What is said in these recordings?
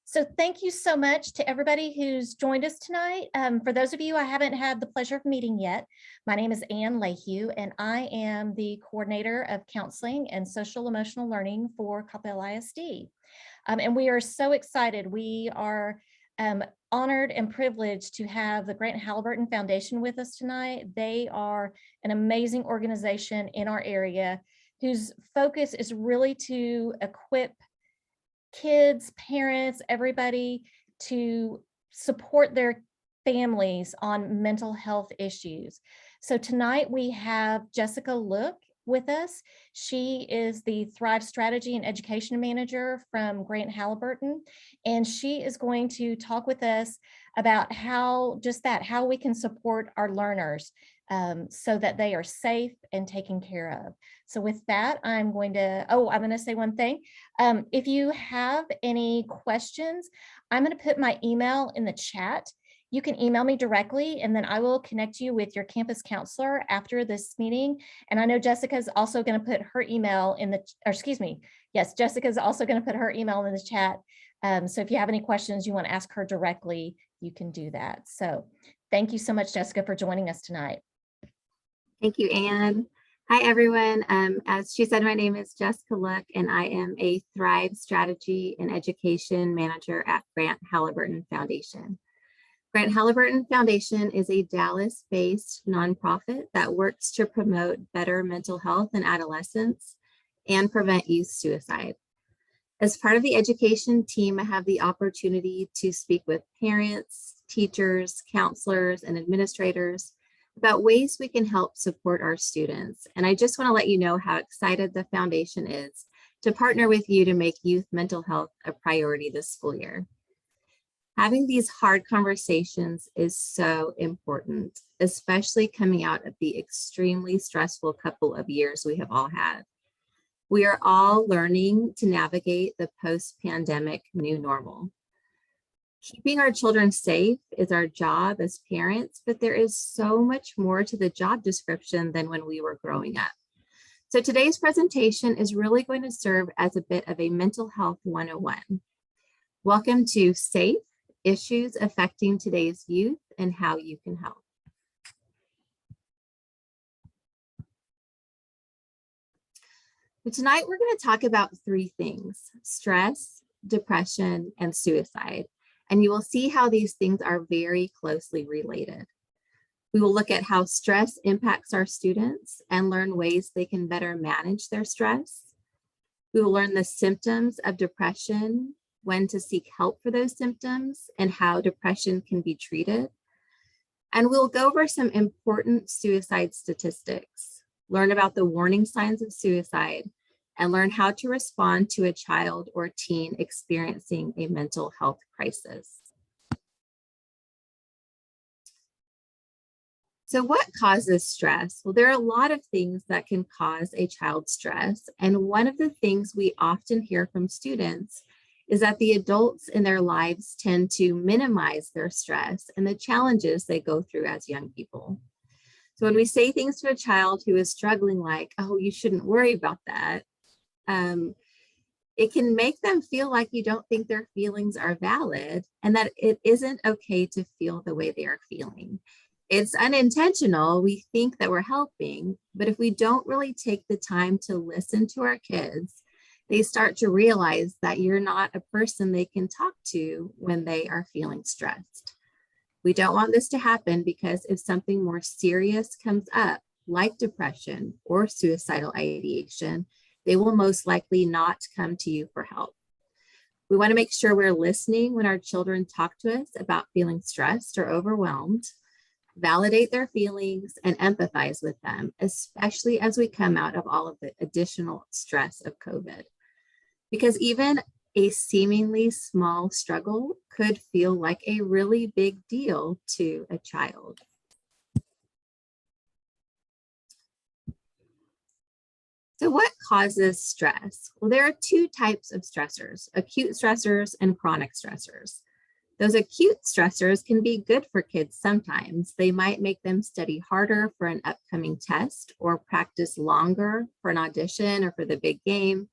So thank you so much to everybody who's joined us tonight. For those of you I haven't had the pleasure of meeting yet, my name is Ann Lehue, and I am the coordinator of counseling and social emotional learning for Coppell ISD. And we are so excited. We are honored and privileged to have the Grant Halliburton Foundation with us tonight. They are an amazing organization in our area whose focus is really to equip kids, parents, everybody to support their families on mental health issues. So tonight we have Jessica Look with us. She is the Thrive Strategy and Education Manager from Grant Halliburton, and she is going to talk with us about how we can support our learners so that they are safe and taken care of. So with that, I'm going to say one thing. If you have any questions, I'm going to put my email in the chat. You can email me directly, and then I will connect you with your campus counselor after this meeting. And I know Jessica's also going to put her email in the, or excuse me, yes, Jessica's also going to put her email in the chat. So if you have any questions you want to ask her directly, you can do that. So thank you so much, Jessica, for joining us tonight. Thank you, Anne. Hi, everyone. As she said, my name is Jessica Look, and I am a Thrive Strategy and Education Manager at Grant Halliburton Foundation. Grant Halliburton Foundation is a Dallas-based nonprofit that works to promote better mental health in adolescents and prevent youth suicide. As part of the education team, I have the opportunity to speak with parents, teachers, counselors, and administrators about ways we can help support our students. And I just want to let you know how excited the foundation is to partner with you to make youth mental health a priority this school year. Having these hard conversations is so important, especially coming out of the extremely stressful couple of years we have all had. We are all learning to navigate the post-pandemic new normal. Keeping our children safe is our job as parents, but there is so much more to the job description than when we were growing up. So today's presentation is really going to serve as a bit of a mental health 101. Welcome to Safe: Issues Affecting Today's Youth and How You Can Help. So tonight we're going to talk about three things: stress, depression, and suicide. And you will see how these things are very closely related. We will look at how stress impacts our students and learn ways they can better manage their stress. We will learn the symptoms of depression, when to seek help for those symptoms, and how depression can be treated. And we'll go over some important suicide statistics, learn about the warning signs of suicide, and learn how to respond to a child or teen experiencing a mental health crisis. So what causes stress? Well, there are a lot of things that can cause a child stress. And one of the things we often hear from students is that the adults in their lives tend to minimize their stress and the challenges they go through as young people. So when we say things to a child who is struggling, like, oh, you shouldn't worry about that, it can make them feel like you don't think their feelings are valid and that it isn't okay to feel the way they are feeling. It's unintentional. We think that we're helping, but if we don't really take the time to listen to our kids, they start to realize that you're not a person they can talk to when they are feeling stressed. We don't want this to happen, because if something more serious comes up, like depression or suicidal ideation, they will most likely not come to you for help. We want to make sure we're listening when our children talk to us about feeling stressed or overwhelmed, validate their feelings, and empathize with them, especially as we come out of all of the additional stress of COVID. Because even a seemingly small struggle could feel like a really big deal to a child. So what causes stress? Well, there are two types of stressors: acute stressors and chronic stressors. Those acute stressors can be good for kids sometimes. They might make them study harder for an upcoming test or practice longer for an audition or for the big game.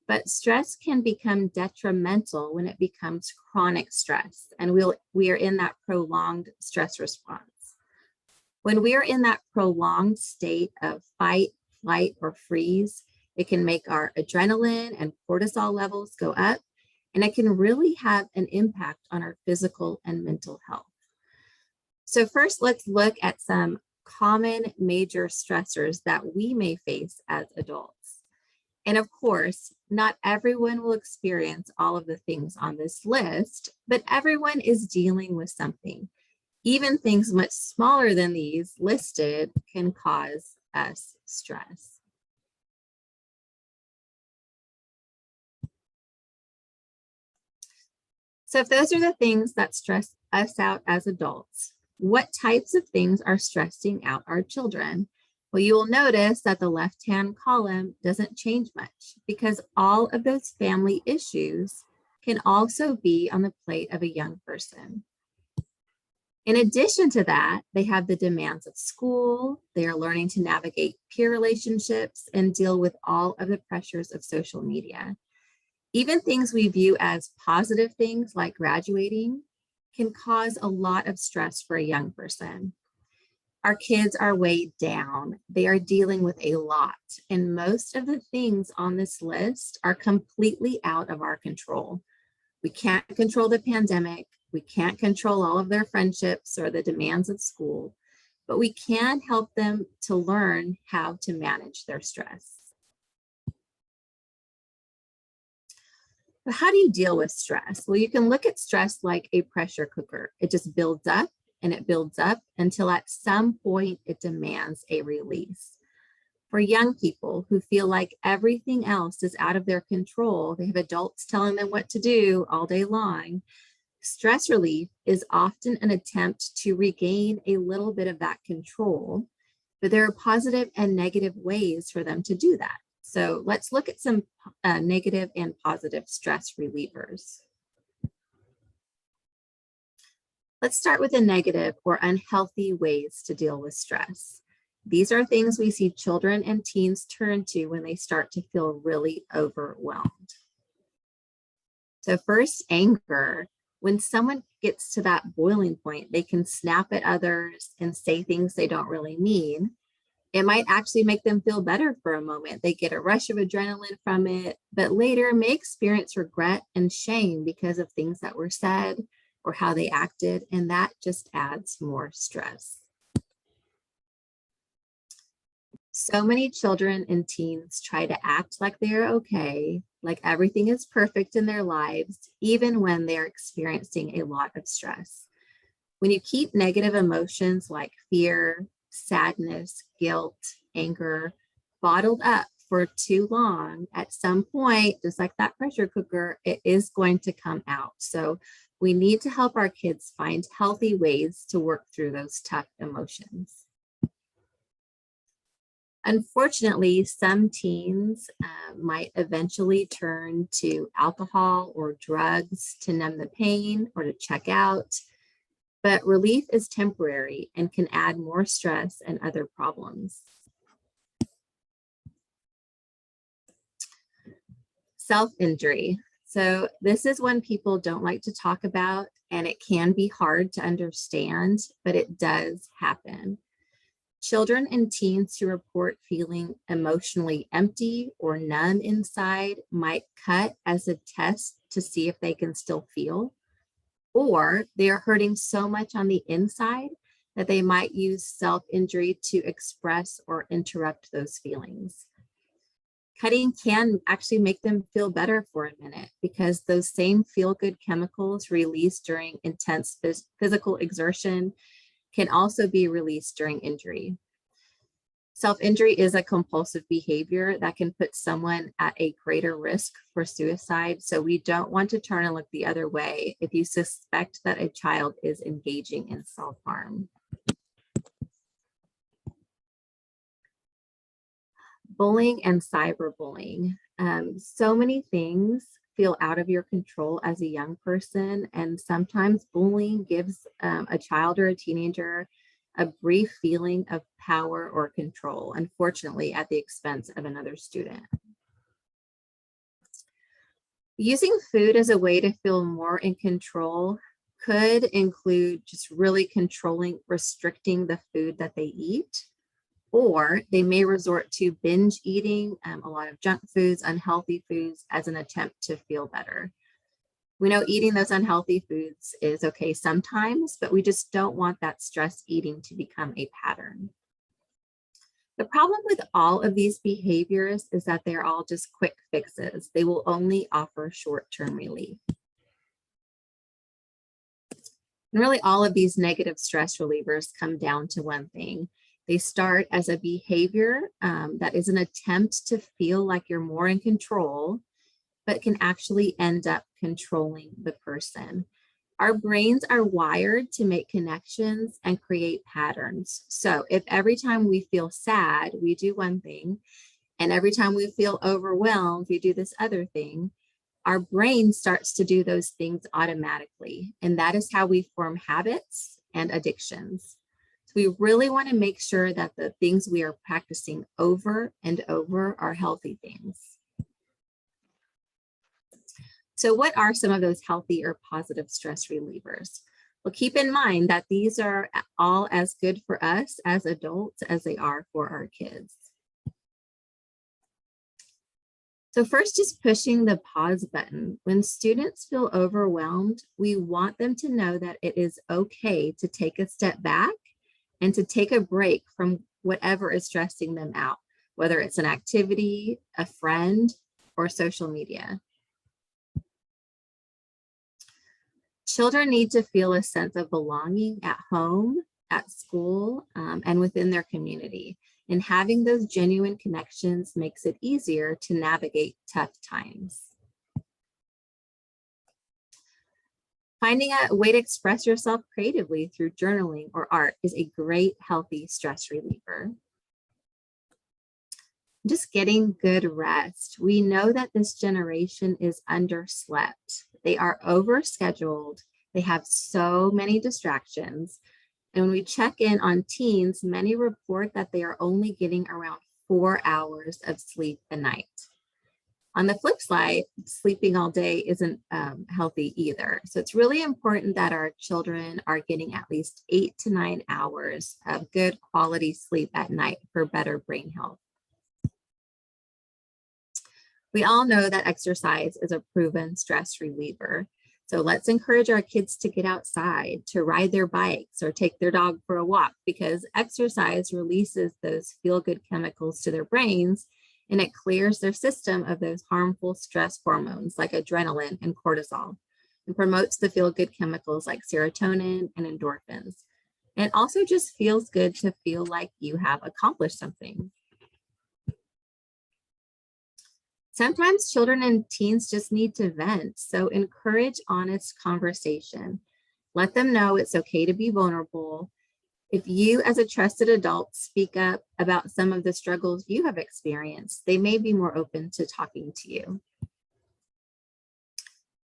But stress can become detrimental when it becomes chronic stress, and we are in that prolonged stress response. When we are in that prolonged state of fight, flight, or freeze, it can make our adrenaline and cortisol levels go up, and it can really have an impact on our physical and mental health. So first, let's look at some common major stressors that we may face as adults. And of course, not everyone will experience all of the things on this list, but everyone is dealing with something. Even things much smaller than these listed can cause us stress. So if those are the things that stress us out as adults, what types of things are stressing out our children? Well, you will notice that the left-hand column doesn't change much because all of those family issues can also be on the plate of a young person. In addition to that, they have the demands of school, they are learning to navigate peer relationships and deal with all of the pressures of social media. Even things we view as positive things like graduating can cause a lot of stress for a young person. Our kids are weighed down. They are dealing with a lot, and most of the things on this list are completely out of our control. We can't control the pandemic. We can't control all of their friendships or the demands of school, but we can help them to learn how to manage their stress. But how do you deal with stress? Well, you can look at stress like a pressure cooker. It just builds up and it builds up until at some point it demands a release. For young people who feel like everything else is out of their control, they have adults telling them what to do all day long, stress relief is often an attempt to regain a little bit of that control, but there are positive and negative ways for them to do that. So let's look at some negative and positive stress relievers. Let's start with the negative or unhealthy ways to deal with stress. These are things we see children and teens turn to when they start to feel really overwhelmed. So first, anger. When someone gets to that boiling point, they can snap at others and say things they don't really mean. It might actually make them feel better for a moment. They get a rush of adrenaline from it, but later may experience regret and shame because of things that were said or how they acted, and that just adds more stress. So many children and teens try to act like they are okay, like everything is perfect in their lives, even when they're experiencing a lot of stress. When you keep negative emotions like fear, sadness, guilt, anger bottled up for too long, at some point, just like that pressure cooker, it is going to come out. So we need to help our kids find healthy ways to work through those tough emotions. Unfortunately, some teens might eventually turn to alcohol or drugs to numb the pain or to check out, but relief is temporary and can add more stress and other problems. Self-injury. So this is one people don't like to talk about, and it can be hard to understand, but it does happen. Children and teens who report feeling emotionally empty or numb inside might cut as a test to see if they can still feel, or they are hurting so much on the inside that they might use self-injury to express or interrupt those feelings. Cutting can actually make them feel better for a minute because those same feel-good chemicals released during intense physical exertion can also be released during injury. Self-injury is a compulsive behavior that can put someone at a greater risk for suicide. So we don't want to turn and look the other way if you suspect that a child is engaging in self-harm. Bullying and cyberbullying. So many things feel out of your control as a young person, and sometimes bullying gives a child or a teenager a brief feeling of power or control, unfortunately at the expense of another student. Using food as a way to feel more in control could include just really controlling, restricting the food that they eat, or they may resort to binge eating a lot of junk foods, unhealthy foods as an attempt to feel better. We know eating those unhealthy foods is okay sometimes, but we just don't want that stress eating to become a pattern. The problem with all of these behaviors is that they're all just quick fixes. They will only offer short-term relief. And really all of these negative stress relievers come down to one thing. They start as a behavior that is an attempt to feel like you're more in control, but can actually end up controlling the person. Our brains are wired to make connections and create patterns. So if every time we feel sad, we do one thing, and every time we feel overwhelmed, we do this other thing, our brain starts to do those things automatically. And that is how we form habits and addictions. So we really want to make sure that the things we are practicing over and over are healthy things. So what are some of those healthy or positive stress relievers? Well, keep in mind that these are all as good for us as adults as they are for our kids. So first, just pushing the pause button. When students feel overwhelmed, we want them to know that it is okay to take a step back and to take a break from whatever is stressing them out, whether it's an activity, a friend, or social media. Children need to feel a sense of belonging at home, at school, and within their community. And having those genuine connections makes it easier to navigate tough times. Finding a way to express yourself creatively through journaling or art is a great, healthy stress reliever. Just getting good rest. We know that this generation is underslept. They are overscheduled. They have so many distractions. And when we check in on teens, many report that they are only getting around 4 hours of sleep a night. On the flip side, sleeping all day isn't healthy either. So it's really important that our children are getting at least 8 to 9 hours of good quality sleep at night for better brain health. We all know that exercise is a proven stress reliever. So let's encourage our kids to get outside, to ride their bikes or take their dog for a walk, because exercise releases those feel-good chemicals to their brains and it clears their system of those harmful stress hormones like adrenaline and cortisol, and promotes the feel-good chemicals like serotonin and endorphins. And it also just feels good to feel like you have accomplished something. Sometimes children and teens just need to vent, so encourage honest conversation. Let them know it's okay to be vulnerable. If you as a trusted adult speak up about some of the struggles you have experienced, they may be more open to talking to you.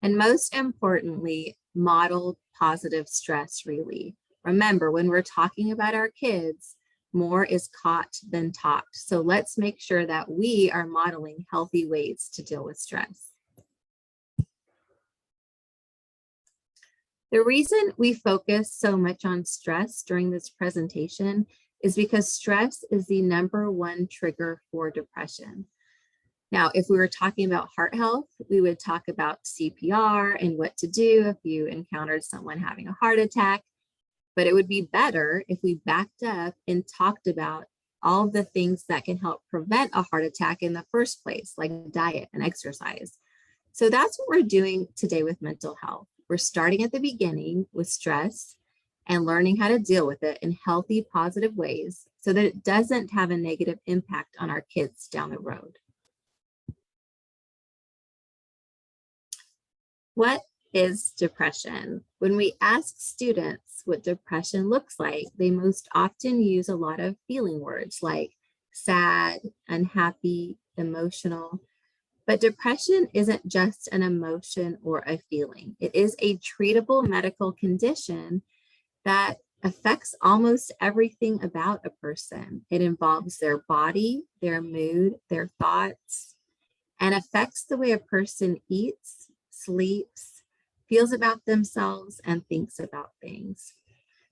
And most importantly, model positive stress relief. Remember, when we're talking about our kids, more is caught than taught. So let's make sure that we are modeling healthy ways to deal with stress. The reason we focus so much on stress during this presentation is because stress is the #1 trigger for depression. Now, if we were talking about heart health, we would talk about CPR and what to do if you encountered someone having a heart attack. But it would be better if we backed up and talked about all of the things that can help prevent a heart attack in the first place, like diet and exercise. So that's what we're doing today with mental health. We're starting at the beginning with stress and learning how to deal with it in healthy, positive ways so that it doesn't have a negative impact on our kids down the road. What is depression? When we ask students what depression looks like, they most often use a lot of feeling words like sad, unhappy, emotional. But depression isn't just an emotion or a feeling. It is a treatable medical condition that affects almost everything about a person. It involves their body, their mood, their thoughts, and affects the way a person eats, sleeps, feels about themselves, and thinks about things.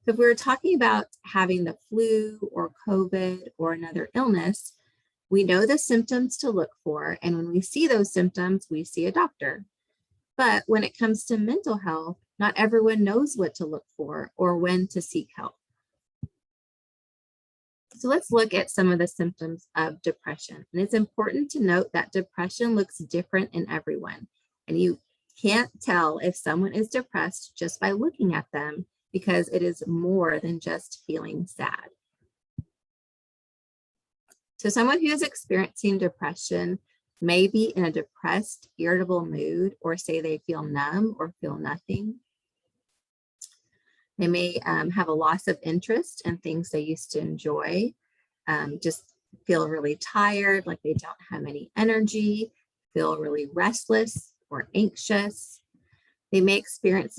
So if we were talking about having the flu or COVID or another illness, we know the symptoms to look for, and when we see those symptoms, we see a doctor. But when it comes to mental health, not everyone knows what to look for or when to seek help. So let's look at some of the symptoms of depression. And it's important to note that depression looks different in everyone. And you can't tell if someone is depressed just by looking at them, because it is more than just feeling sad. So someone who is experiencing depression may be in a depressed, irritable mood, or say they feel numb or feel nothing. They may have a loss of interest in things they used to enjoy, just feel really tired, like they don't have any energy, feel really restless or anxious. They may experience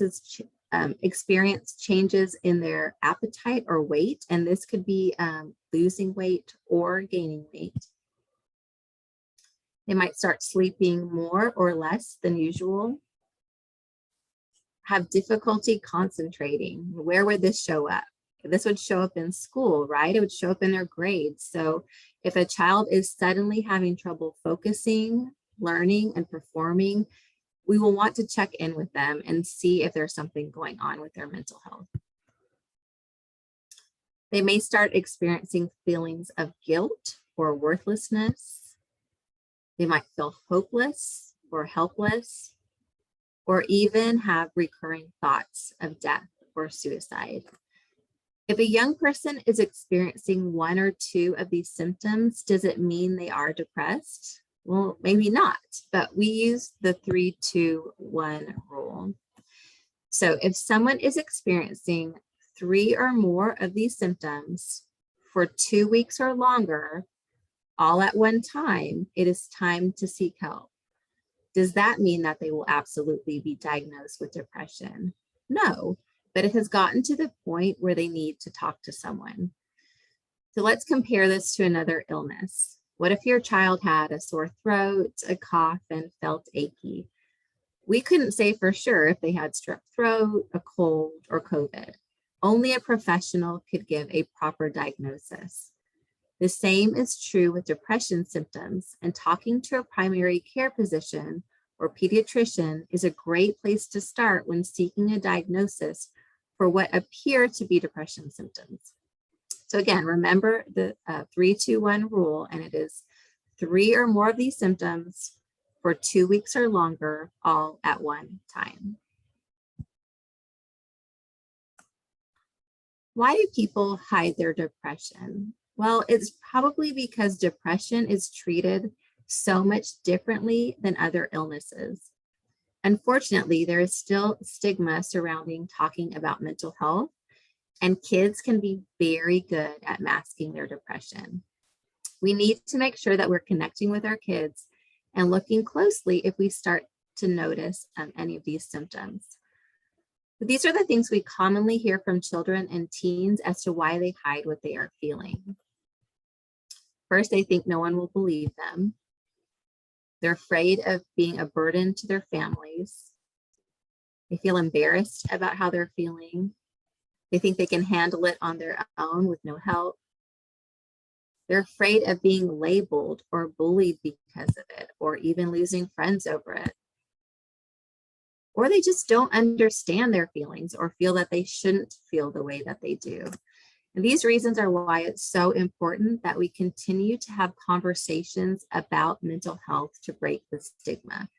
changes in their appetite or weight, and this could be losing weight or gaining weight. They might start sleeping more or less than usual, have difficulty concentrating. Where would this show up? This would show up in school, right? It would show up in their grades. So if a child is suddenly having trouble focusing, learning, and performing, we will want to check in with them and see if there's something going on with their mental health. They may start experiencing feelings of guilt or worthlessness. They might feel hopeless or helpless, or even have recurring thoughts of death or suicide. If a young person is experiencing one or two of these symptoms, does it mean they are depressed? Well, maybe not, but we use the 3-2-1 rule. So if someone is experiencing 3 or more of these symptoms for 2 weeks or longer, all at one time, it is time to seek help. Does that mean that they will absolutely be diagnosed with depression? No, but it has gotten to the point where they need to talk to someone. So let's compare this to another illness. What if your child had a sore throat, a cough, and felt achy? We couldn't say for sure if they had strep throat, a cold, or COVID. Only a professional could give a proper diagnosis. The same is true with depression symptoms, and talking to a primary care physician or pediatrician is a great place to start when seeking a diagnosis for what appear to be depression symptoms. So again, remember the 3-2-1 rule, and it is 3 or more of these symptoms for 2 weeks or longer, all at one time. Why do people hide their depression? Well, it's probably because depression is treated so much differently than other illnesses. Unfortunately, there is still stigma surrounding talking about mental health, and kids can be very good at masking their depression. We need to make sure that we're connecting with our kids and looking closely if we start to notice any of these symptoms. But these are the things we commonly hear from children and teens as to why they hide what they are feeling. First, they think no one will believe them. They're afraid of being a burden to their families. They feel embarrassed about how they're feeling. They think they can handle it on their own with no help. They're afraid of being labeled or bullied because of it, or even losing friends over it. Or they just don't understand their feelings or feel that they shouldn't feel the way that they do. And these reasons are why it's so important that we continue to have conversations about mental health to break the stigma.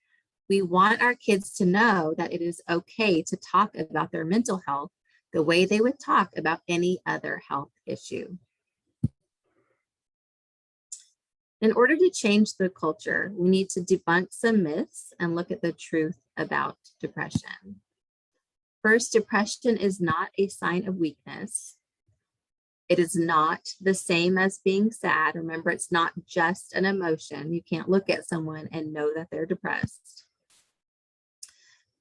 We want our kids to know that it is okay to talk about their mental health the way they would talk about any other health issue. In order to change the culture, we need to debunk some myths and look at the truth about depression. First, depression is not a sign of weakness. It is not the same as being sad. Remember, it's not just an emotion. You can't look at someone and know that they're depressed.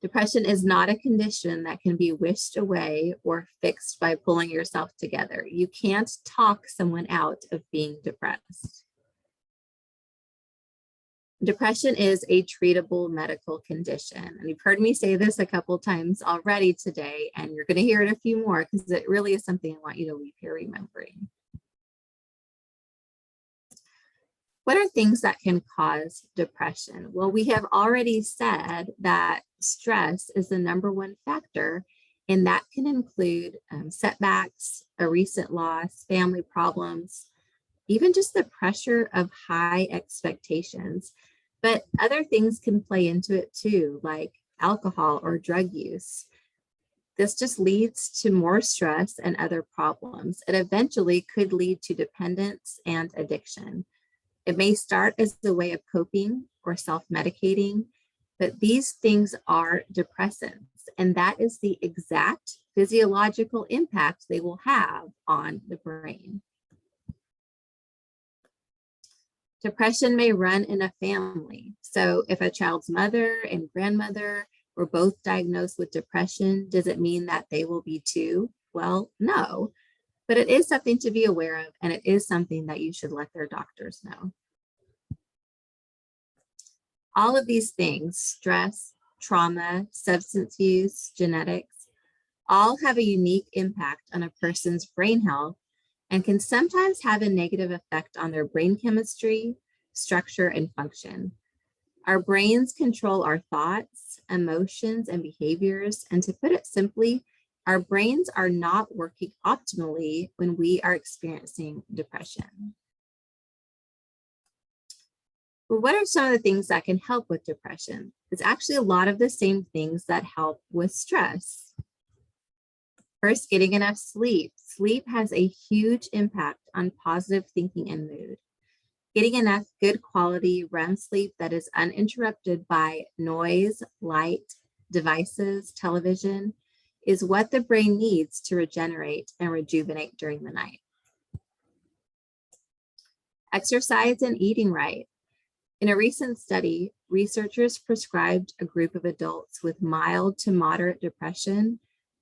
Depression is not a condition that can be wished away or fixed by pulling yourself together. You can't talk someone out of being depressed. Depression is a treatable medical condition. And you've heard me say this a couple times already today, and you're going to hear it a few more because it really is something I want you to leave here remembering. What are things that can cause depression? Well, we have already said that stress is the #1 factor, and that can include setbacks, a recent loss, family problems, even just the pressure of high expectations. But other things can play into it too, like alcohol or drug use. This just leads to more stress and other problems. It eventually could lead to dependence and addiction. It may start as a way of coping or self-medicating, but these things are depressants, and that is the exact physiological impact they will have on the brain. Depression may run in a family. So if a child's mother and grandmother were both diagnosed with depression, does it mean that they will be too? Well, no, but it is something to be aware of, and it is something that you should let their doctors know. All of these things, stress, trauma, substance use, genetics, all have a unique impact on a person's brain health and can sometimes have a negative effect on their brain chemistry, structure, and function. Our brains control our thoughts, emotions, and behaviors. And to put it simply, our brains are not working optimally when we are experiencing depression. But what are some of the things that can help with depression? It's actually a lot of the same things that help with stress. First, getting enough sleep. Sleep has a huge impact on positive thinking and mood. Getting enough good quality REM sleep that is uninterrupted by noise, light, devices, television, is what the brain needs to regenerate and rejuvenate during the night. Exercise and eating right. In a recent study, researchers prescribed a group of adults with mild to moderate depression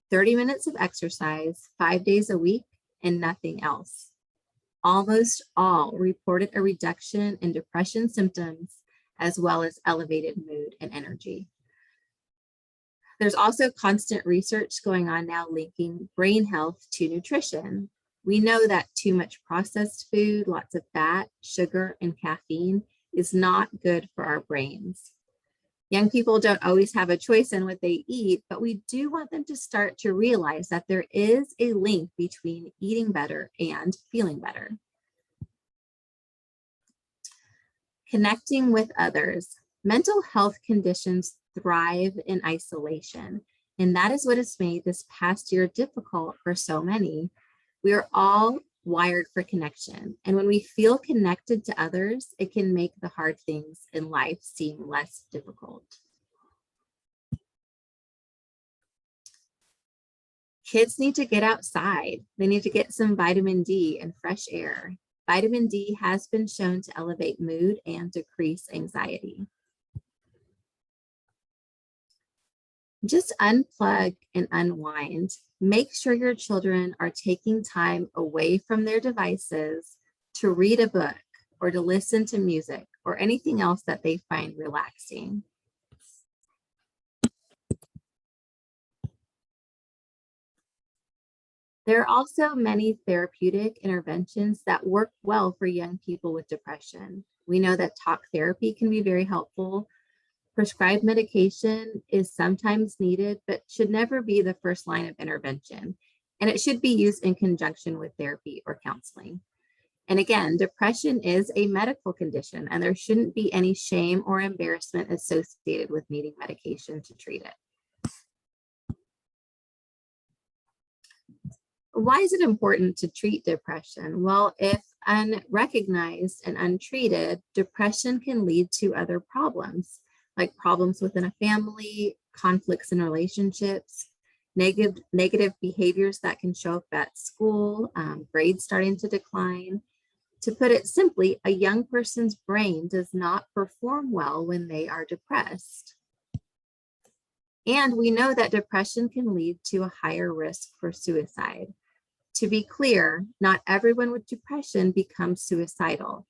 30 minutes of exercise 5 days a week and nothing else. Almost all reported a reduction in depression symptoms as well as elevated mood and energy. There's also constant research going on now linking brain health to nutrition. We know that too much processed food, lots of fat, sugar, and caffeine is not good for our brains. Young people don't always have a choice in what they eat, but we do want them to start to realize that there is a link between eating better and feeling better. Connecting with others. Mental health conditions thrive in isolation, and that is what has made this past year difficult for so many. We are all wired for connection, and when we feel connected to others, it can make the hard things in life seem less difficult. Kids need to get outside. They need to get some vitamin D and fresh air. Vitamin D has been shown to elevate mood and decrease anxiety. Just unplug and unwind. Make sure your children are taking time away from their devices to read a book or to listen to music or anything else that they find relaxing. There are also many therapeutic interventions that work well for young people with depression. We know that talk therapy can be very helpful. Prescribed medication is sometimes needed, but should never be the first line of intervention. And it should be used in conjunction with therapy or counseling. And again, depression is a medical condition, and there shouldn't be any shame or embarrassment associated with needing medication to treat it. Why is it important to treat depression? Well, if unrecognized and untreated, depression can lead to other problems, like problems within a family, conflicts in relationships, negative behaviors that can show up at school, grades starting to decline. To put it simply, a young person's brain does not perform well when they are depressed. And we know that depression can lead to a higher risk for suicide. To be clear, not everyone with depression becomes suicidal.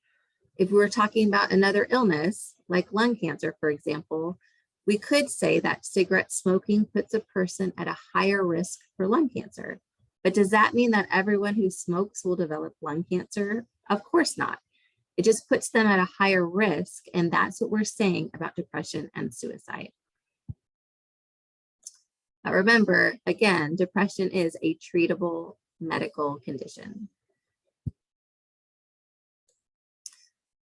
If we were talking about another illness, like lung cancer, for example, we could say that cigarette smoking puts a person at a higher risk for lung cancer. But does that mean that everyone who smokes will develop lung cancer? Of course not. It just puts them at a higher risk, and that's what we're saying about depression and suicide. But remember, again, depression is a treatable medical condition.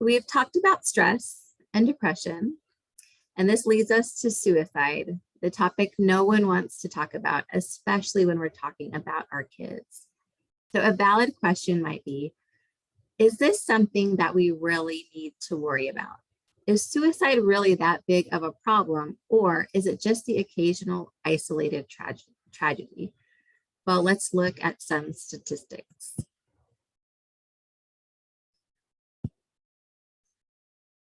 We've talked about stress and depression, and this leads us to suicide, the topic no one wants to talk about, especially when we're talking about our kids. So a valid question might be, is this something that we really need to worry about? Is suicide really that big of a problem, or is it just the occasional isolated tragedy? Well, let's look at some statistics.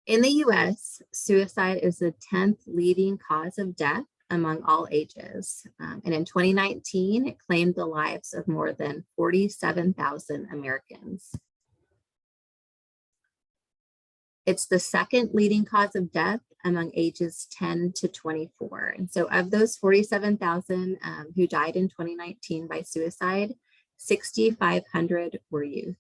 In the US, suicide is the 10th leading cause of death among all ages. And in 2019, it claimed the lives of more than 47,000 Americans. It's the second leading cause of death among ages 10 to 24. And so of those 47,000 who died in 2019 by suicide, 6,500 were youth.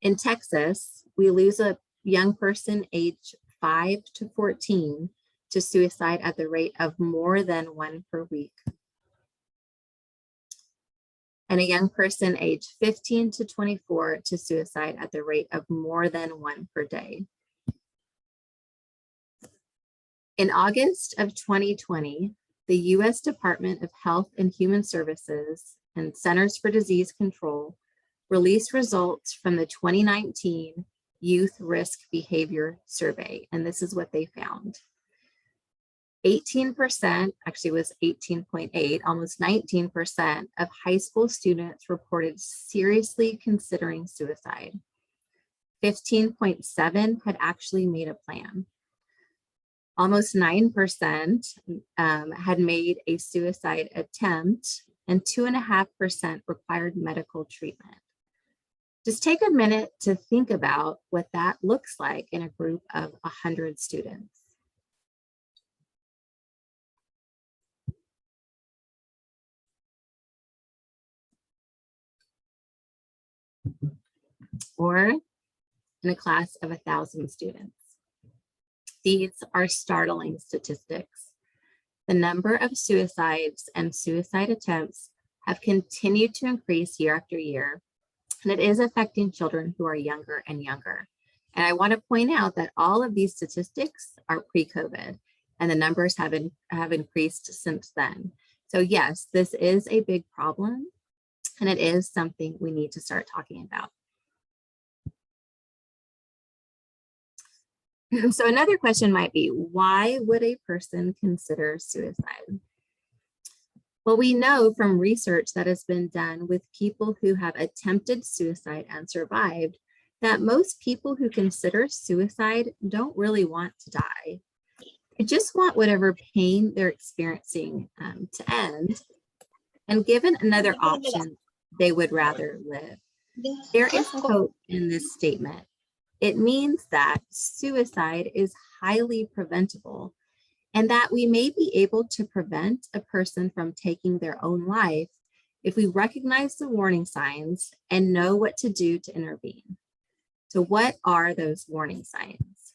In Texas, we lose a young person aged 5 to 14 to suicide at the rate of more than 1 per week. And a young person aged 15 to 24 to suicide at the rate of more than 1 per day. In August of 2020, the US Department of Health and Human Services and Centers for Disease Control released results from the 2019 Youth Risk Behavior Survey, and this is what they found. 18%, actually was 18.8, almost 19% of high school students reported seriously considering suicide. 15.7 had actually made a plan. Almost 9% had made a suicide attempt, and 2.5% required medical treatment. Just take a minute to think about what that looks like in a group of 100 students. Or in a class of 1,000 students. These are startling statistics. The number of suicides and suicide attempts have continued to increase year after year, and it is affecting children who are younger and younger. And I want to point out that all of these statistics are pre-COVID, and the numbers have increased since then. So yes, this is a big problem, and it is something we need to start talking about. So another question might be, why would a person consider suicide? Well, we know from research that has been done with people who have attempted suicide and survived that most people who consider suicide don't really want to die. They just want whatever pain they're experiencing to end. And given another option, they would rather live. There is hope in this statement. It means that suicide is highly preventable, and that we may be able to prevent a person from taking their own life if we recognize the warning signs and know what to do to intervene. So what are those warning signs?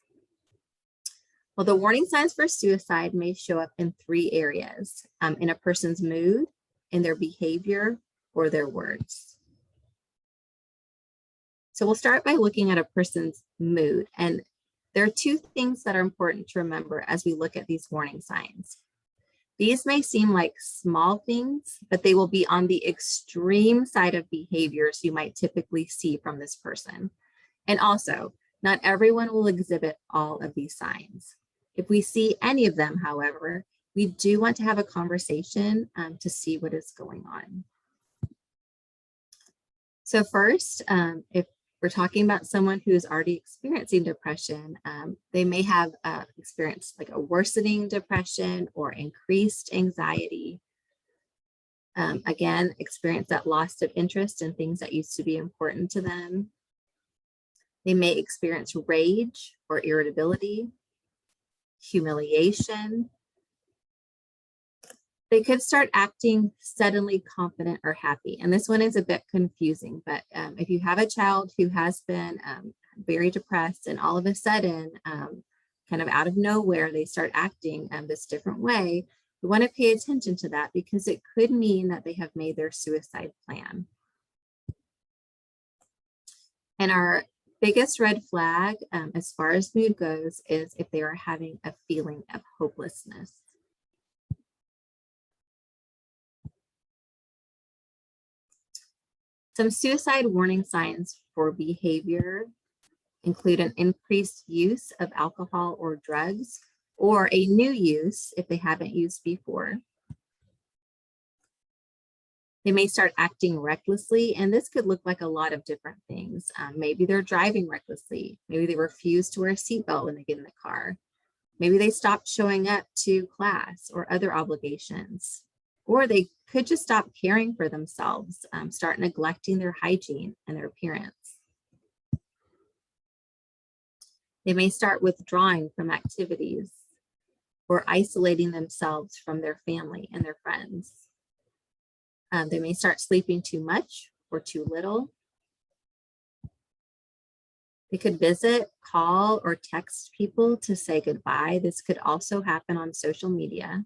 Well, the warning signs for suicide may show up in 3 areas, in a person's mood, in their behavior, or their words. So we'll start by looking at a person's mood. And there are 2 things that are important to remember as we look at these warning signs. These may seem like small things, but they will be on the extreme side of behaviors you might typically see from this person. And also, not everyone will exhibit all of these signs. If we see any of them, however, we do want to have a conversation to see what is going on. So first, if we're talking about someone who is already experiencing depression, they may have experienced like a worsening depression or increased anxiety. Again, experience that loss of interest in things that used to be important to them. They may experience rage or irritability, humiliation. They could start acting suddenly confident or happy. And this one is a bit confusing, but if you have a child who has been very depressed and all of a sudden, kind of out of nowhere, they start acting this different way, we want to pay attention to that because it could mean that they have made their suicide plan. And our biggest red flag as far as mood goes is if they are having a feeling of hopelessness. Some suicide warning signs for behavior include an increased use of alcohol or drugs, or a new use if they haven't used before. They may start acting recklessly, and this could look like a lot of different things. Maybe they're driving recklessly. Maybe they refuse to wear a seatbelt when they get in the car. Maybe they stop showing up to class or other obligations. Or they could just stop caring for themselves, start neglecting their hygiene and their appearance. They may start withdrawing from activities or isolating themselves from their family and their friends. They may start sleeping too much or too little. They could visit, call, or text people to say goodbye. This could also happen on social media.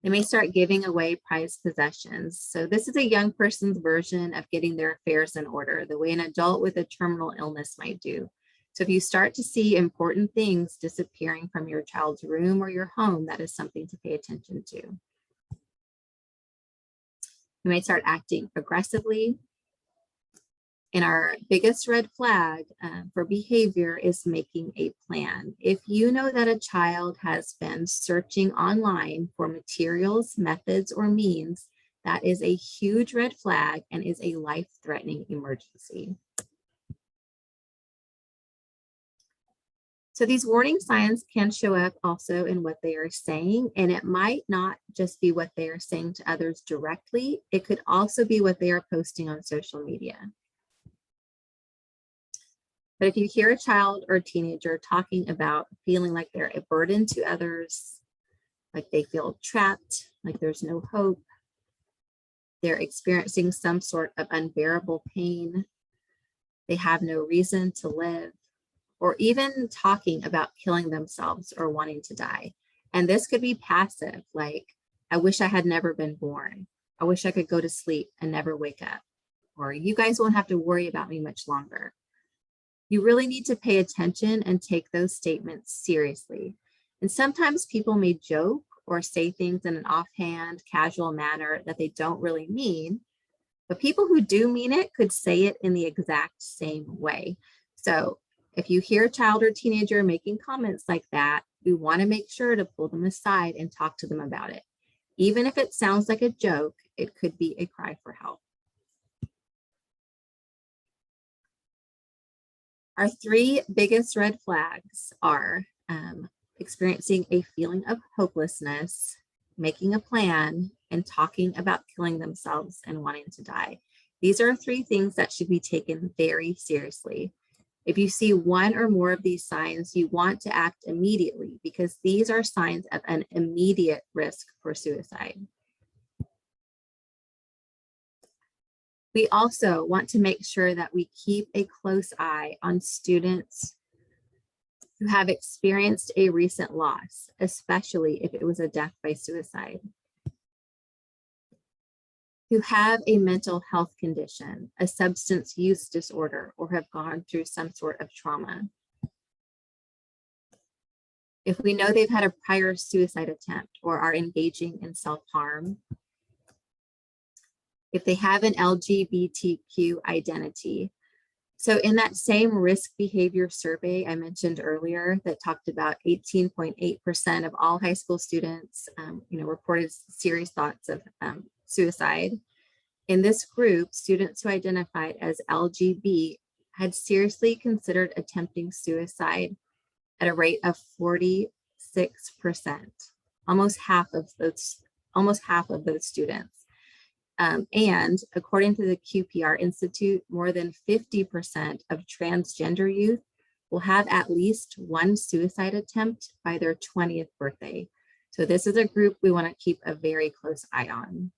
They may start giving away prized possessions. So this is a young person's version of getting their affairs in order, the way an adult with a terminal illness might do. So if you start to see important things disappearing from your child's room or your home, that is something to pay attention to. You may start acting aggressively. And our biggest red flag for behavior is making a plan. If you know that a child has been searching online for materials, methods, or means, that is a huge red flag and is a life-threatening emergency. So these warning signs can show up also in what they are saying, and it might not just be what they are saying to others directly. It could also be what they are posting on social media. But if you hear a child or a teenager talking about feeling like they're a burden to others, like they feel trapped, like there's no hope, they're experiencing some sort of unbearable pain, they have no reason to live, or even talking about killing themselves or wanting to die. And this could be passive, like, I wish I had never been born. I wish I could go to sleep and never wake up. Or you guys won't have to worry about me much longer. You really need to pay attention and take those statements seriously. And sometimes people may joke or say things in an offhand, casual manner that they don't really mean, but people who do mean it could say it in the exact same way. So if you hear a child or teenager making comments like that, we want to make sure to pull them aside and talk to them about it. Even if it sounds like a joke, it could be a cry for help. Our three biggest red flags are experiencing a feeling of hopelessness, making a plan, and talking about killing themselves and wanting to die. These are three things that should be taken very seriously. If you see one or more of these signs, you want to act immediately because these are signs of an immediate risk for suicide. We also want to make sure that we keep a close eye on students who have experienced a recent loss, especially if it was a death by suicide, who have a mental health condition, a substance use disorder, or have gone through some sort of trauma. If we know they've had a prior suicide attempt or are engaging in self-harm, if they have an LGBTQ identity. So in that same risk behavior survey I mentioned earlier that talked about 18.8% of all high school students reported serious thoughts of suicide. In this group, students who identified as LGB had seriously considered attempting suicide at a rate of 46%. Almost half of those almost half of those students. And according to the QPR Institute, more than 50% of transgender youth will have at least one suicide attempt by their 20th birthday. So this is a group we want to keep a very close eye on.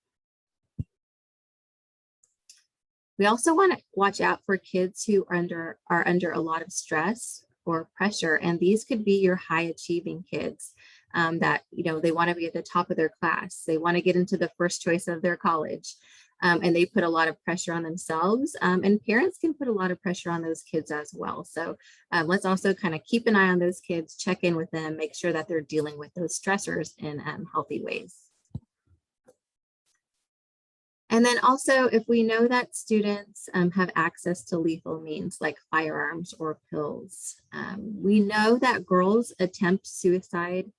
We also want to watch out for kids who are under a lot of stress or pressure, and these could be your high achieving kids that, you know, they want to be at the top of their class, they want to get into the first choice of their college, and they put a lot of pressure on themselves, and parents can put a lot of pressure on those kids as well. So let's also kind of keep an eye on those kids, check in with them, make sure that they're dealing with those stressors in healthy ways. And then also, if we know that students have access to lethal means like firearms or pills, we know that girls attempt suicide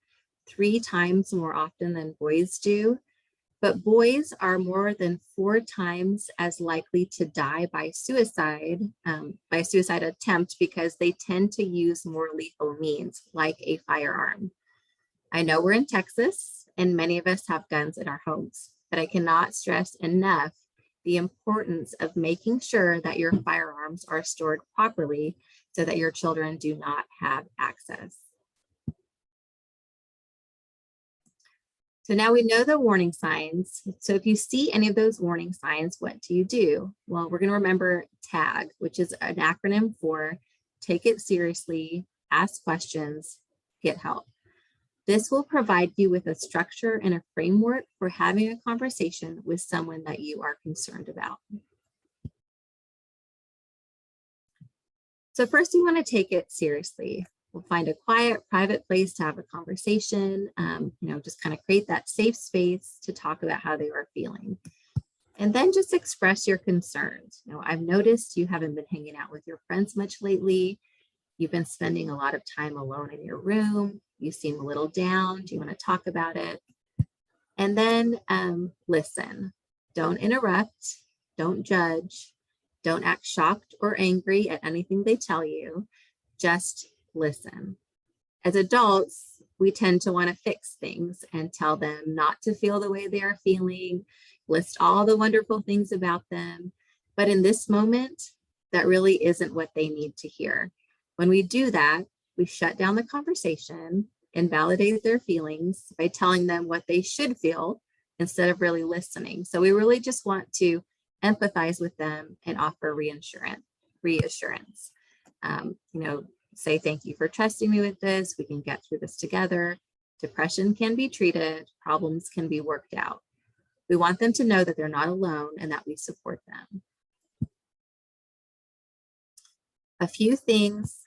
3 times more often than boys do, but boys are more than 4 times as likely to die by suicide attempt because they tend to use more lethal means like a firearm. I know we're in Texas and many of us have guns in our homes, but I cannot stress enough the importance of making sure that your firearms are stored properly so that your children do not have access. So now we know the warning signs. So if you see any of those warning signs, what do you do? Well, we're going to remember TAG, which is an acronym for take it seriously, ask questions, get help. This will provide you with a structure and a framework for having a conversation with someone that you are concerned about. So first, you want to take it seriously. We'll find a quiet, private place to have a conversation, just kind of create that safe space to talk about how they are feeling. And then just express your concerns. I've noticed you haven't been hanging out with your friends much lately. You've been spending a lot of time alone in your room. You seem a little down. Do you want to talk about it? And then listen. Don't interrupt. Don't judge. Don't act shocked or angry at anything they tell you. Just listen. As adults, we tend to want to fix things and tell them not to feel the way they are feeling, list all the wonderful things about them. But in this moment, that really isn't what they need to hear. When we do that, we shut down the conversation and validate their feelings by telling them what they should feel instead of really listening. So we really just want to empathize with them and offer reassurance. Say thank you for trusting me with this. We can get through this together. Depression can be treated. Problems can be worked out. We want them to know that they're not alone and that we support them. A few things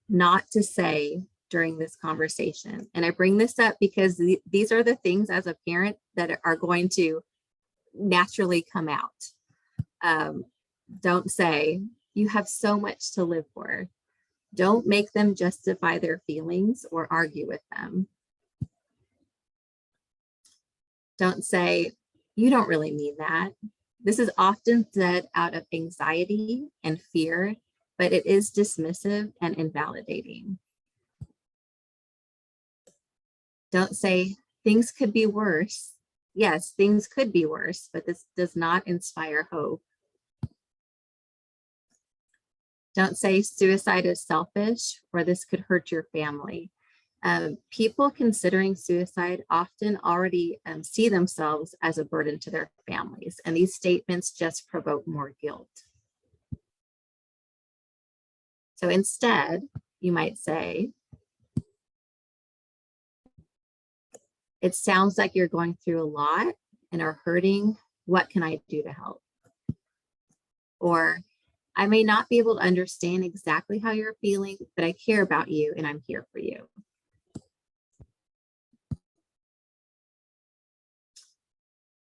not to say during this conversation. And I bring this up because these are the things as a parent that are going to naturally come out. Don't say, you have so much to live for. Don't make them justify their feelings or argue with them. Don't say, you don't really mean that. This is often said out of anxiety and fear, but it is dismissive and invalidating. Don't say, things could be worse. Yes, things could be worse, but this does not inspire hope. Don't say suicide is selfish or this could hurt your family. People considering suicide often already see themselves as a burden to their families, and these statements just provoke more guilt. So instead, you might say, it sounds like you're going through a lot and are hurting. What can I do to help? Or, I may not be able to understand exactly how you're feeling, but I care about you and I'm here for you.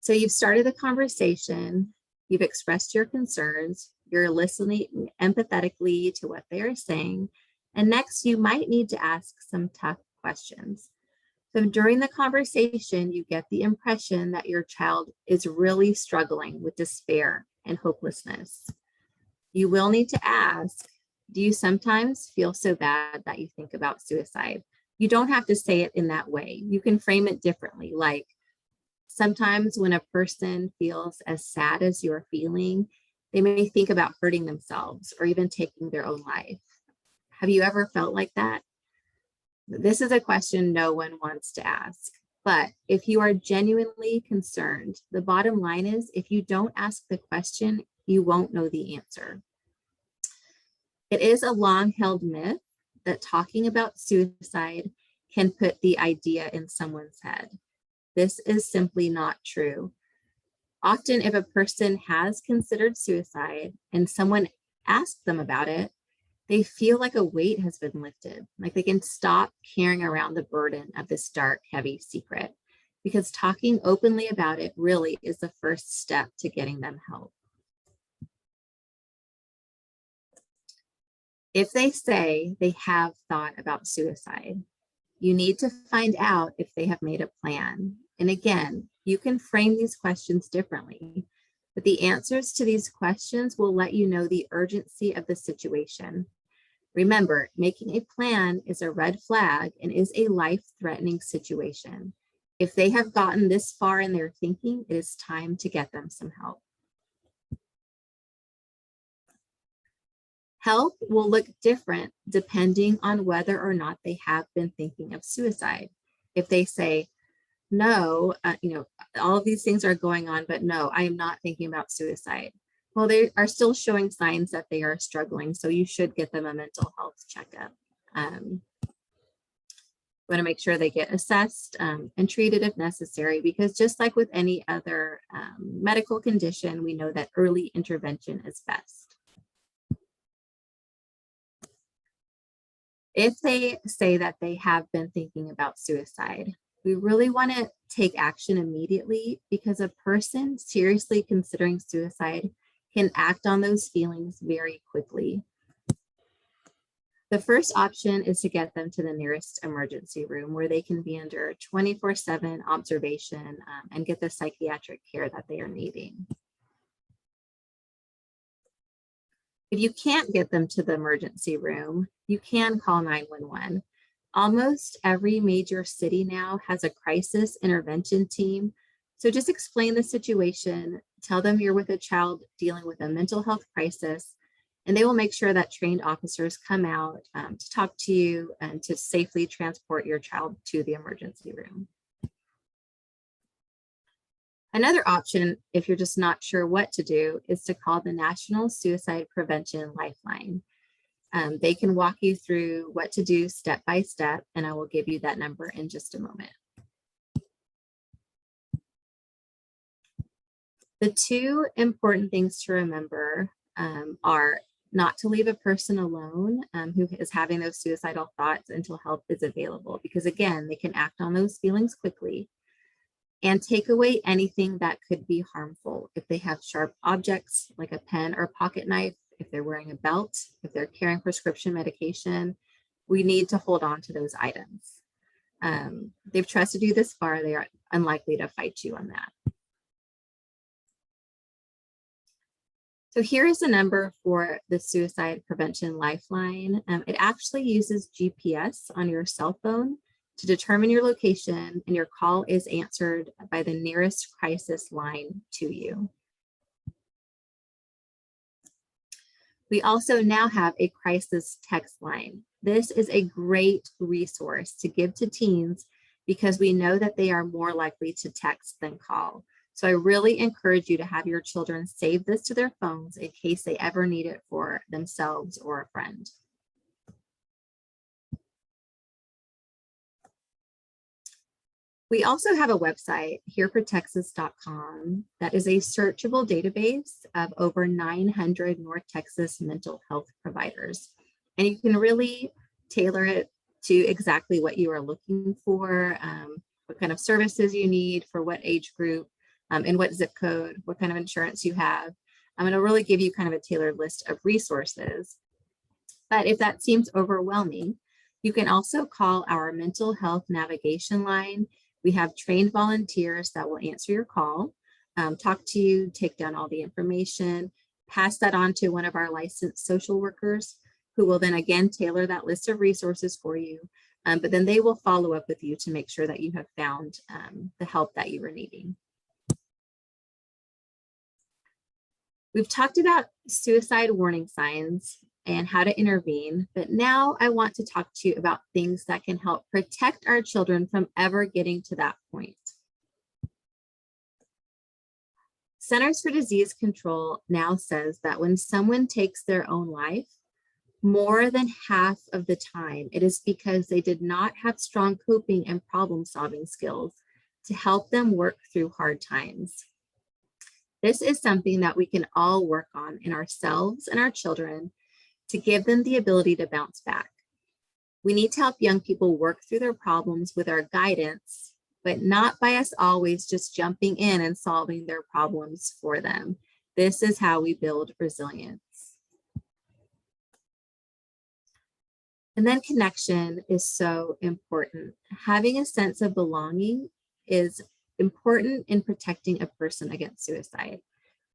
So you've started the conversation, you've expressed your concerns, you're listening empathetically to what they are saying, and next you might need to ask some tough questions. So during the conversation, you get the impression that your child is really struggling with despair and hopelessness. You will need to ask, do you sometimes feel so bad that you think about suicide? You don't have to say it in that way. You can frame it differently, like, Sometimes when a person feels as sad as you're feeling, they may think about hurting themselves or even taking their own life. Have you ever felt like that? This is a question no one wants to ask. But if you are genuinely concerned, the bottom line is if you don't ask the question, you won't know the answer. It is a long-held myth that talking about suicide can put the idea in someone's head. This is simply not true. Often, if a person has considered suicide and someone asks them about it, they feel like a weight has been lifted, like they can stop carrying around the burden of this dark, heavy secret, because talking openly about it really is the first step to getting them help. If they say they have thought about suicide, you need to find out if they have made a plan. And again, you can frame these questions differently, but the answers to these questions will let you know the urgency of the situation. Remember, making a plan is a red flag and is a life-threatening situation. If they have gotten this far in their thinking, it is time to get them some help. Help will look different depending on whether or not they have been thinking of suicide. If they say, no, all of these things are going on, but no, I am not thinking about suicide. Well, they are still showing signs that they are struggling, so you should get them a mental health checkup. You want to make sure they get assessed and treated if necessary, because just like with any other medical condition, we know that early intervention is best. If they say that they have been thinking about suicide, we really want to take action immediately, because a person seriously considering suicide can act on those feelings very quickly. The first option is to get them to the nearest emergency room where they can be under 24/7 observation and get the psychiatric care that they are needing. If you can't get them to the emergency room, you can call 911. Almost every major city now has a crisis intervention team. So just explain the situation, tell them you're with a child dealing with a mental health crisis, and they will make sure that trained officers come out to talk to you and to safely transport your child to the emergency room. Another option, if you're just not sure what to do, is to call the National Suicide Prevention Lifeline. They can walk you through what to do step by step, and I will give you that number in just a moment. The two important things to remember are not to leave a person alone who is having those suicidal thoughts until help is available, because again, they can act on those feelings quickly, and take away anything that could be harmful. If they have sharp objects like a pen or pocket knife, if they're wearing a belt, if they're carrying prescription medication, we need to hold on to those items. They've trusted you this far, they are unlikely to fight you on that. So here is the number for the Suicide Prevention Lifeline. It actually uses GPS on your cell phone to determine your location, and your call is answered by the nearest crisis line to you. We also now have a crisis text line. This is a great resource to give to teens because we know that they are more likely to text than call. So I really encourage you to have your children save this to their phones in case they ever need it for themselves or a friend. We also have a website, herefortexas.com, that is a searchable database of over 900 North Texas mental health providers. And you can really tailor it to exactly what you are looking for, what kind of services you need for what age group, in what zip code, what kind of insurance you have. It'll really give you kind of a tailored list of resources. But if that seems overwhelming, you can also call our mental health navigation line. We have trained volunteers that will answer your call, talk to you, take down all the information, pass that on to one of our licensed social workers, who will then again tailor that list of resources for you. but then they will follow up with you to make sure that you have found the help that you were needing. We've talked about suicide warning signs and how to intervene, but now I want to talk to you about things that can help protect our children from ever getting to that point. Centers for Disease Control now says that when someone takes their own life, more than half of the time, it is because they did not have strong coping and problem-solving skills to help them work through hard times. This is something that we can all work on in ourselves and our children to give them the ability to bounce back. We need to help young people work through their problems with our guidance, but not by us always just jumping in and solving their problems for them. This is how we build resilience. And then connection is so important. Having a sense of belonging is important in protecting a person against suicide.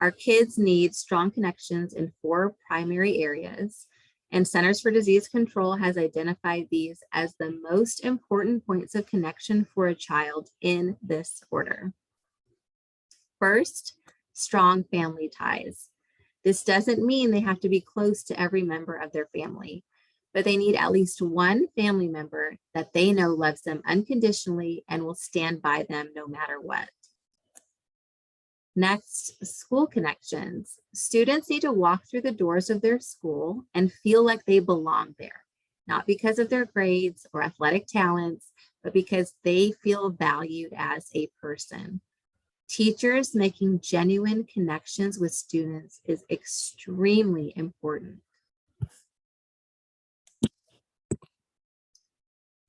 Our kids need strong connections in 4 primary areas, and Centers for Disease Control has identified these as the most important points of connection for a child in this order. First, strong family ties. This doesn't mean they have to be close to every member of their family, but they need at least one family member that they know loves them unconditionally and will stand by them no matter what. Next, school connections. Students need to walk through the doors of their school and feel like they belong there, not because of their grades or athletic talents, but because they feel valued as a person. Teachers making genuine connections with students is extremely important.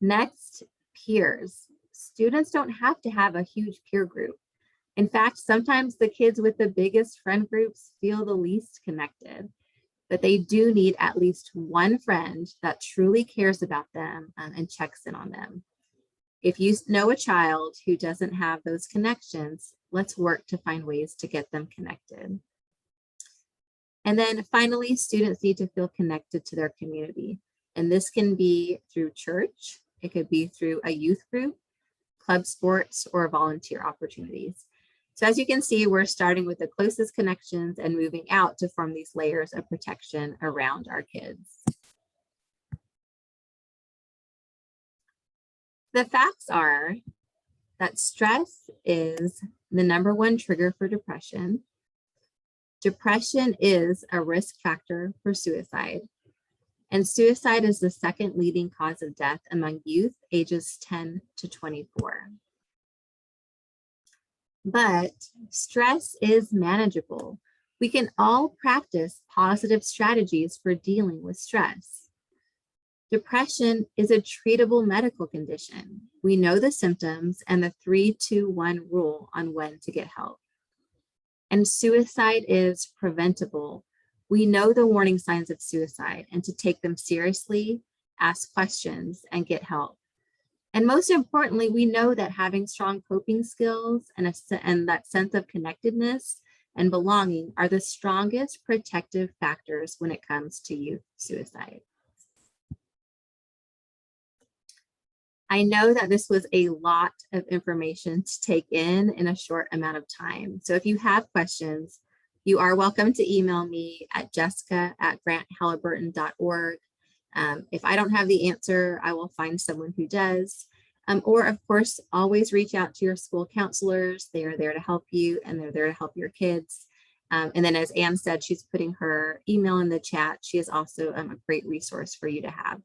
Next, peers. Students don't have to have a huge peer group. In fact, sometimes the kids with the biggest friend groups feel the least connected, but they do need at least one friend that truly cares about them and checks in on them. If you know a child who doesn't have those connections, let's work to find ways to get them connected. And then finally, students need to feel connected to their community. And this can be through church. It could be through a youth group, club sports, or volunteer opportunities. So as you can see, we're starting with the closest connections and moving out to form these layers of protection around our kids. The facts are that stress is the #1 trigger for depression. Depression is a risk factor for suicide. And suicide is the 2nd leading cause of death among youth ages 10 to 24. But stress is manageable. We can all practice positive strategies for dealing with stress. Depression is a treatable medical condition. We know the symptoms and the 3-2-1 rule on when to get help. And suicide is preventable. We know the warning signs of suicide and to take them seriously, ask questions, and get help. And most importantly, we know that having strong coping skills and that sense of connectedness and belonging are the strongest protective factors when it comes to youth suicide. I know that this was a lot of information to take in a short amount of time. So if you have questions, you are welcome to email me at jessica@granthalliburton.org. If I don't have the answer, I will find someone who does. Or of course, always reach out to your school counselors. They are there to help you and they're there to help your kids. And then as Anne said, she's putting her email in the chat. She is also a great resource for you to have.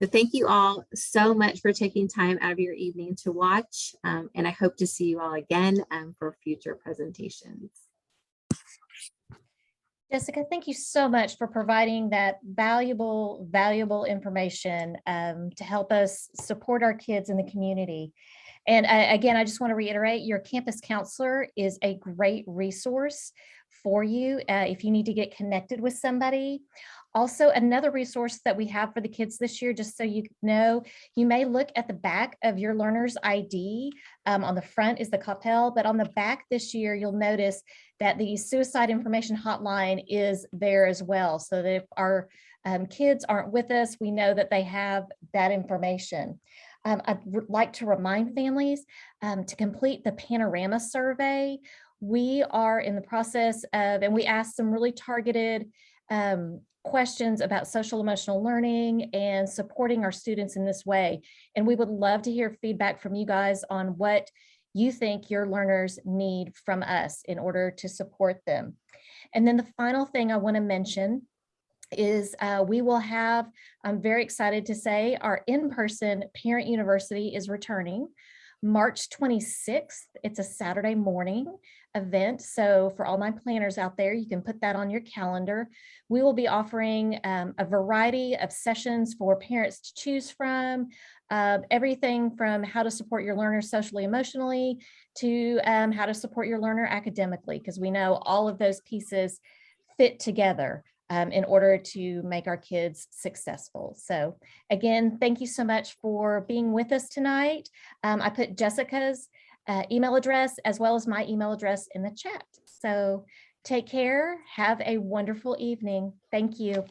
So thank you all so much for taking time out of your evening to watch. And I hope to see you all again for future presentations. Jessica, thank you so much for providing that valuable information to help us support our kids in the community. And again, I just want to reiterate, your campus counselor is a great resource for you if you need to get connected with somebody. Also, another resource that we have for the kids this year, just so you know, you may look at the back of your learner's ID. On the front is the Coppell, but on the back this year, you'll notice that the suicide information hotline is there as well. So that if our kids aren't with us, we know that they have that information. I'd like to remind families to complete the panorama survey. We are in the process of, and we asked some really targeted questions about social emotional learning and supporting our students in this way. And we would love to hear feedback from you guys on what you think your learners need from us in order to support them. And then the final thing I want to mention is we will have, I'm very excited to say, our in-person Parent University is returning March 26th. It's a Saturday morning event. So for all my planners out there, you can put that on your calendar. We will be offering a variety of sessions for parents to choose from, everything from how to support your learner socially, emotionally, to how to support your learner academically, because we know all of those pieces fit together in order to make our kids successful. So again, thank you so much for being with us tonight. I put Jessica's email address as well as my email address in the chat. So take care. Have a wonderful evening. Thank you.